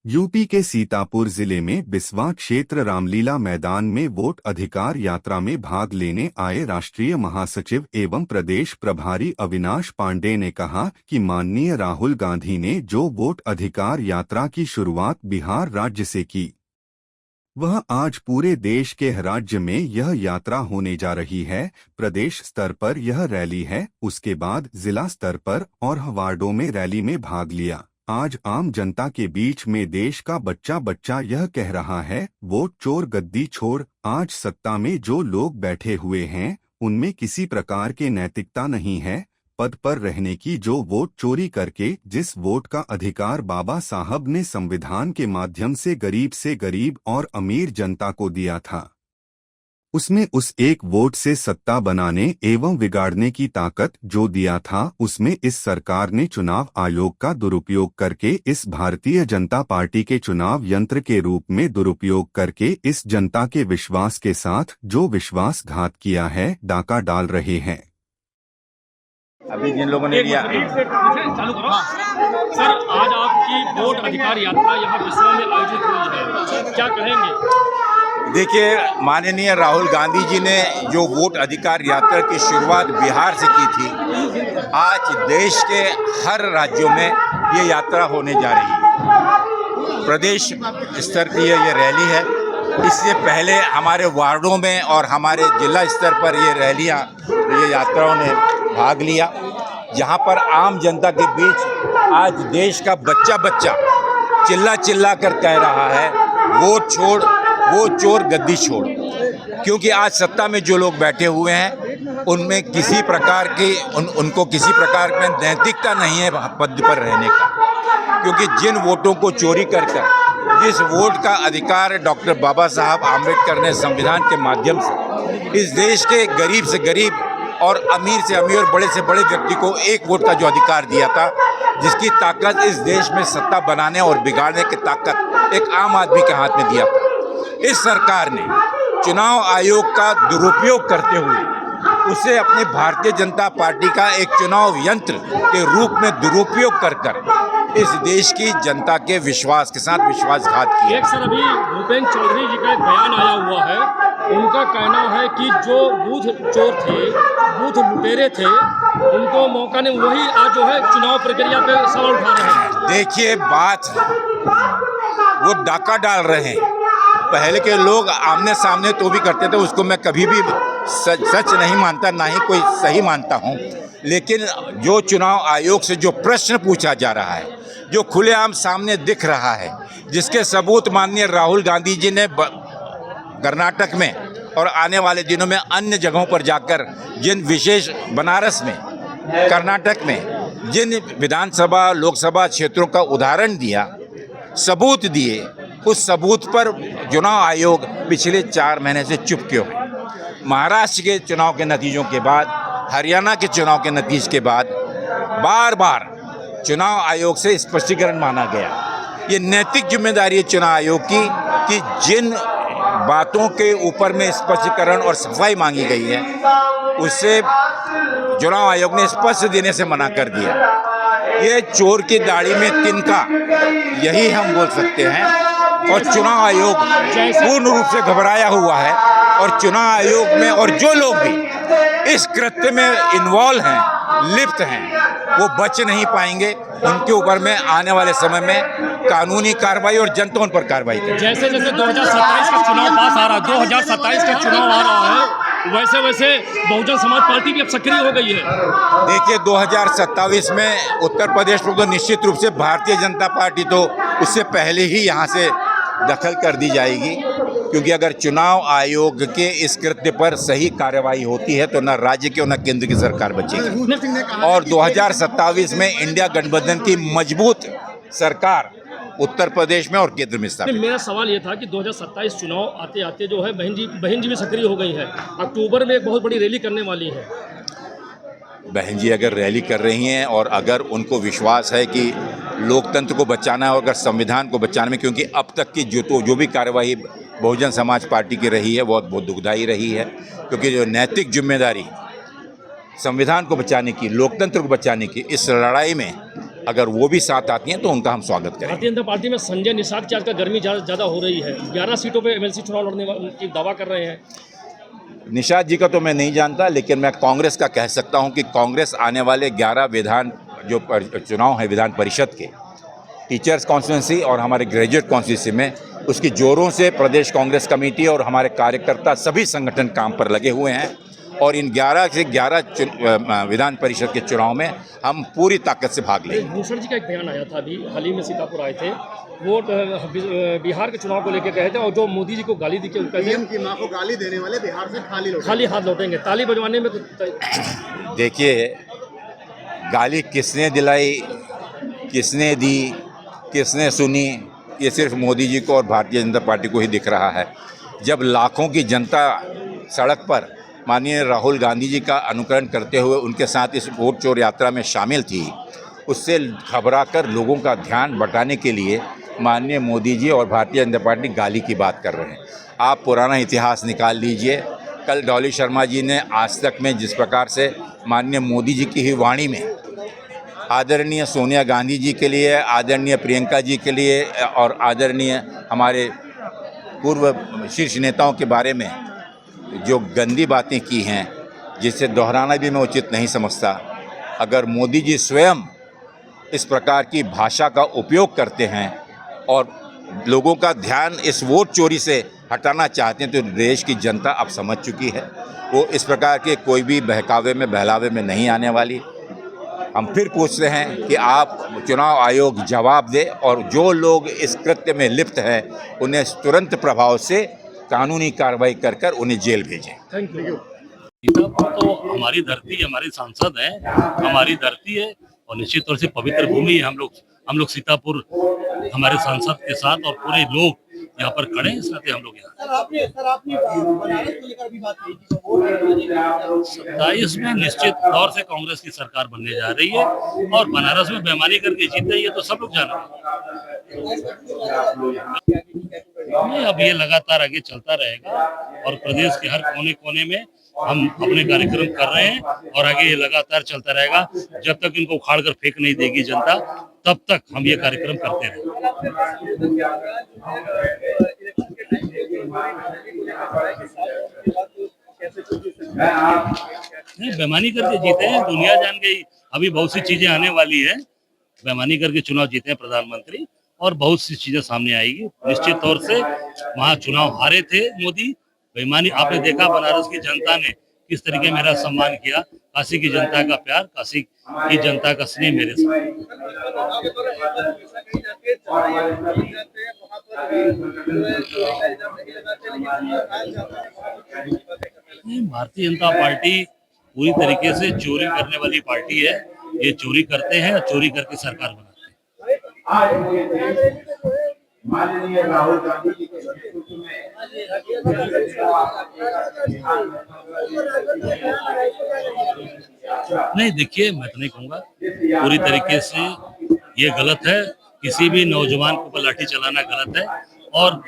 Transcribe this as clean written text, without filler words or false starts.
UP के सीतापुर जिले में बिस्वा क्षेत्र रामलीला मैदान में वोट अधिकार यात्रा में भाग लेने आए राष्ट्रीय महासचिव एवं प्रदेश प्रभारी अविनाश पांडे ने कहा कि माननीय राहुल गांधी ने जो वोट अधिकार यात्रा की शुरुआत बिहार राज्य से की, वह आज पूरे देश के राज्य में यह यात्रा होने जा रही है। प्रदेश स्तर पर यह रैली है, उसके बाद जिला स्तर पर और वार्डों में रैली में भाग लिया। आज आम जनता के बीच में देश का बच्चा बच्चा यह कह रहा है, वोट चोर गद्दी छोड़। आज सत्ता में जो लोग बैठे हुए हैं उनमें किसी प्रकार के नैतिकता नहीं है पद पर रहने की। जो वोट चोरी करके जिस वोट का अधिकार बाबा साहब ने संविधान के माध्यम से गरीब और अमीर जनता को दिया था, उसमें उस एक वोट से सत्ता बनाने एवं बिगाड़ने की ताकत जो दिया था, उसमें इस सरकार ने चुनाव आयोग का दुरुपयोग करके, इस भारतीय जनता पार्टी के चुनाव यंत्र के रूप में दुरुपयोग करके इस जनता के विश्वास के साथ जो विश्वासघात किया है, डाका डाल रहे हैं। अभी जिन लोगों ने लिया चालू करो सर, आज आपकी वोट अधिकार यात्रा यहाँ बिस्वा में आयोजित हुई है, क्या कहेंगे? देखिए, माननीय राहुल गांधी जी ने जो वोट अधिकार यात्रा की शुरुआत बिहार से की थी, आज देश के हर राज्यों में ये यात्रा होने जा रही है। प्रदेश स्तर की ये रैली है। इससे पहले हमारे वार्डों में और हमारे जिला स्तर पर ये यात्राओं ने भाग लिया, जहां पर आम जनता के बीच आज देश का बच्चा बच्चा चिल्ला चिल्ला कर कह रहा है, वोट छोड़, वो चोर गद्दी छोड़। क्योंकि आज सत्ता में जो लोग बैठे हुए हैं उनमें किसी प्रकार की उनको किसी प्रकार में नैतिकता नहीं है पद पर रहने का। क्योंकि जिन वोटों को चोरी कर जिस वोट का अधिकार डॉक्टर बाबा साहब आम्बेडकर ने संविधान के माध्यम से इस देश के गरीब से गरीब और अमीर से अमीर और बड़े से बड़े व्यक्ति को एक वोट का जो अधिकार दिया था, जिसकी ताकत इस देश में सत्ता बनाने और बिगाड़ने की ताकत एक आम आदमी के हाथ में दिया था, इस सरकार ने चुनाव आयोग का दुरुपयोग करते हुए उसे अपनी भारतीय जनता पार्टी का एक चुनाव यंत्र के रूप में दुरुपयोग कर इस देश की जनता के विश्वास के साथ विश्वासघात किया। एक सर, अभी भूपेंद्र चौधरी जी का एक बयान आया हुआ है, उनका कहना है कि जो बूथ चोर थे, बूथ लुटेरे थे, उनको मौका ने वही आज जो है चुनाव प्रक्रिया पे सवाल उठा रहे हैं। देखिए, बात वो डाका डाल रहे हैं। पहले के लोग आमने सामने तो भी करते थे, उसको मैं कभी भी सच नहीं मानता, ना ही कोई सही मानता हूं। लेकिन जो चुनाव आयोग से जो प्रश्न पूछा जा रहा है, जो खुलेआम सामने दिख रहा है, जिसके सबूत माननीय राहुल गांधी जी ने कर्नाटक में और आने वाले दिनों में अन्य जगहों पर जाकर जिन विशेष बनारस में, कर्नाटक में जिन विधानसभा लोकसभा क्षेत्रों का उदाहरण दिया, सबूत दिए, उस सबूत पर चुनाव आयोग पिछले 4 महीने से चुप क्यों है? महाराष्ट्र के चुनाव के नतीजों के बाद, हरियाणा के चुनाव के नतीजे के बाद बार बार चुनाव आयोग से स्पष्टीकरण मांगा गया। ये नैतिक जिम्मेदारी है चुनाव आयोग की कि जिन बातों के ऊपर में स्पष्टीकरण और सफाई मांगी गई है, उससे चुनाव आयोग ने स्पष्ट देने से मना कर दिया। ये चोर की दाढ़ी में तिनका, यही हम बोल सकते हैं। और चुनाव आयोग पूर्ण रूप से घबराया हुआ है, और चुनाव आयोग में और जो लोग भी इस कृत्य में इन्वॉल्व हैं, लिप्त हैं, वो बच नहीं पाएंगे। उनके ऊपर में आने वाले समय में कानूनी कार्रवाई और जनता उन पर कार्रवाई करेगी। जैसे 2027 का चुनाव पास आ रहा है, 2027 का चुनाव आ रहा है, वैसे वैसे बहुजन समाज पार्टी भी अब सक्रिय हो गई है। देखिए, 2027 में उत्तर प्रदेश में तो निश्चित रूप से भारतीय जनता पार्टी तो उससे पहले ही यहाँ से दखल कर दी जाएगी। क्योंकि अगर चुनाव आयोग के इस कृत्य पर सही कार्रवाई होती है तो न राज्य की और न केंद्र की सरकार बचेगी। और 2027 में इंडिया गठबंधन की मजबूत सरकार उत्तर प्रदेश में और केंद्र में स्थापित। मेरा सवाल ये था कि 2027 चुनाव आते आते जो है बहन जी भी सक्रिय हो गई है, अक्टूबर में एक बहुत बड़ी रैली करने वाली है। बहन जी अगर रैली कर रही हैं और अगर उनको विश्वास है कि लोकतंत्र को बचाना है और अगर संविधान को बचाने में, क्योंकि अब तक की जो भी कार्रवाई बहुजन समाज पार्टी की रही है बहुत दुखदायी रही है। क्योंकि जो नैतिक जिम्मेदारी संविधान को बचाने की, लोकतंत्र को बचाने की, इस लड़ाई में अगर वो भी साथ आती हैं तो उनका हम स्वागत करेंगे। भारतीय जनता पार्टी में संजय निषाद की आजकल गर्मी ज़्यादा हो रही है, 11 सीटों पे एमएलसी चुनाव लड़ने की दावा कर रहे हैं। निषाद जी का तो मैं नहीं जानता, लेकिन मैं कांग्रेस का कह सकता हूं कि कांग्रेस आने वाले 11 चुनाव है विधान परिषद के, टीचर्स कॉन्स्टिट्यूंसी और हमारे ग्रेजुएट कॉन्स्टिट्यूंसी में, उसकी जोरों से प्रदेश कांग्रेस कमेटी और हमारे कार्यकर्ता सभी संगठन काम पर लगे हुए हैं और इन 11 से 11 विधान परिषद के चुनाव में हम पूरी ताकत से भाग लेंगे। भूषण जी का एक बयान आया था, अभी हाल ही में सीतापुर आए थे, वो बिहार के चुनाव को लेकर कहे थे और जो मोदी जी को गाली दी पीएम की मां को गाली देने वाले बिहार से खाली हाथ लौटेंगे। ताली बजवाने में तो देखिए, गाली किसने दिलाई, किसने दी, किसने सुनी, ये सिर्फ मोदी जी को और भारतीय जनता पार्टी को ही दिख रहा है। जब लाखों की जनता सड़क पर माननीय राहुल गांधी जी का अनुकरण करते हुए उनके साथ इस वोट चोर यात्रा में शामिल थी, उससे घबराकर लोगों का ध्यान बटाने के लिए माननीय मोदी जी और भारतीय जनता पार्टी गाली की बात कर रहे हैं। आप पुराना इतिहास निकाल लीजिए। कल डॉली शर्मा जी ने आज तक में जिस प्रकार से माननीय मोदी जी की ही वाणी में आदरणीय सोनिया गांधी जी के लिए, आदरणीय प्रियंका जी के लिए और आदरणीय हमारे पूर्व शीर्ष नेताओं के बारे में जो गंदी बातें की हैं, जिसे दोहराना भी मैं उचित नहीं समझता। अगर मोदी जी स्वयं इस प्रकार की भाषा का उपयोग करते हैं और लोगों का ध्यान इस वोट चोरी से हटाना चाहते हैं, तो देश की जनता अब समझ चुकी है, वो इस प्रकार के कोई भी बहकावे में बहलावे में नहीं आने वाली। हम फिर पूछते हैं कि आप चुनाव आयोग जवाब दे और जो लोग इस कृत्य में लिप्त हैं उन्हें तुरंत प्रभाव से कानूनी कार्रवाई कर कर उन्हें जेल भेजें। Thank you. सीतापुर तो हमारी धरती, हमारे सांसद हैं, हमारी धरती है और निश्चित तौर से पवित्र भूमि है। हम लोग सीतापुर हमारे सांसद के साथ और पूरे लोग यहाँ पर खड़े हैं, इस नाते हम लोग यहाँ। सत्ताईस में निश्चित तौर से कांग्रेस की सरकार बनने जा रही है और बनारस में बेईमानी करके जीत रही है, तो सब लोग जान रहे हैं। नहीं, अब ये लगातार आगे चलता रहेगा और प्रदेश के हर कोने कोने में हम अपने कार्यक्रम कर रहे हैं और आगे ये लगातार चलता रहेगा। जब तक इनको उखाड़ कर फेंक नहीं देगी जनता, तब तक हम ये कार्यक्रम करते रहेंगे। नहीं, बेईमानी करके जीते हैं, दुनिया जान गई। अभी बहुत सी चीजें आने वाली है, बेईमानी करके चुनाव जीते हैं प्रधानमंत्री और बहुत सी चीजें सामने आएगी। निश्चित तौर से वहाँ चुनाव हारे थे मोदी, बेईमानी आपने देखा। बनारस की जनता ने किस तरीके मेरा सम्मान किया, काशी की जनता का प्यार, काशी की जनता का स्नेह मेरे साथ। भारतीय जनता पार्टी पूरी तरीके से चोरी करने वाली पार्टी है। ये चोरी करते हैं और चोरी करके सरकार बनाते हैं। माननीय राहुल गांधी जी के नेतृत्व में नहीं, देखिए, मैं तो नहीं कहूँगा, पूरी तरीके से ये गलत है। किसी भी नौजवान को लाठी चलाना गलत है और